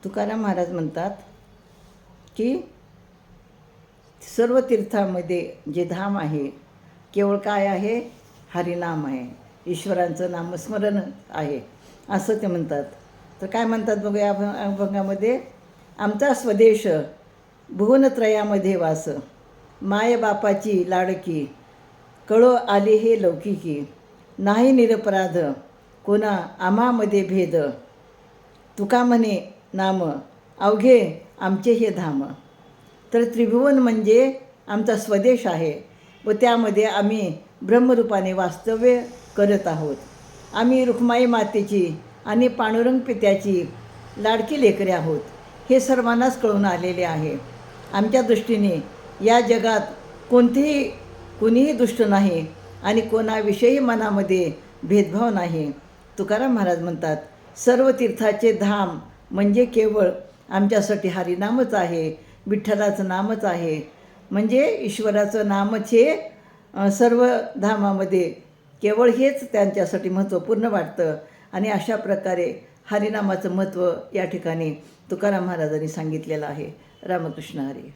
तुकाराम महाराज म्हणतात की सर्व तीर्थामध्ये जे धाम आहे केवळ काय आहे? हरिनाम आहे, ईश्वरांचं नामस्मरण आहे, असं ते म्हणतात. तर काय म्हणतात बघूया अभंगामध्ये? आमचा स्वदेश भुवनत्रयामध्ये वास, माय बापाची लाडकी, कळो आले हे लौकिकी, नाही निरपराध कोणा आम्हामध्ये भेद, तुका म्हणे नाम अवघे आमचे हे धाम. तर त्रिभुवन म्हणजे आमचा स्वदेश आहे व त्यामध्ये आम्ही ब्रह्मरूपाने वास्तव्य करत आहोत. आम्ही रुक्माई मातेची आणि पांडुरंग पित्याची लाडकी लेकरे आहोत, हे सर्वांनाच कळून आलेले आहे. आमच्या दृष्टीने या जगात कुणीही दुष्ट नाही आणि कोणाविषयी मनामध्ये भेदभाव नाही. तुकाराम महाराज म्हणतात सर्व तीर्थाचे धाम म्हणजे केवळ आमच्यासाठी हरिनामच आहे, विठ्ठलाचं नामच आहे. म्हणजे ईश्वराचं नामच हे सर्व धामामध्ये केवळ हेच त्यांच्यासाठी महत्त्वपूर्ण वाटतं. आणि अशा प्रकारे हरिनामाचं महत्त्व या ठिकाणी तुकाराम महाराजांनी सांगितलेलं आहे. रामकृष्ण हरी.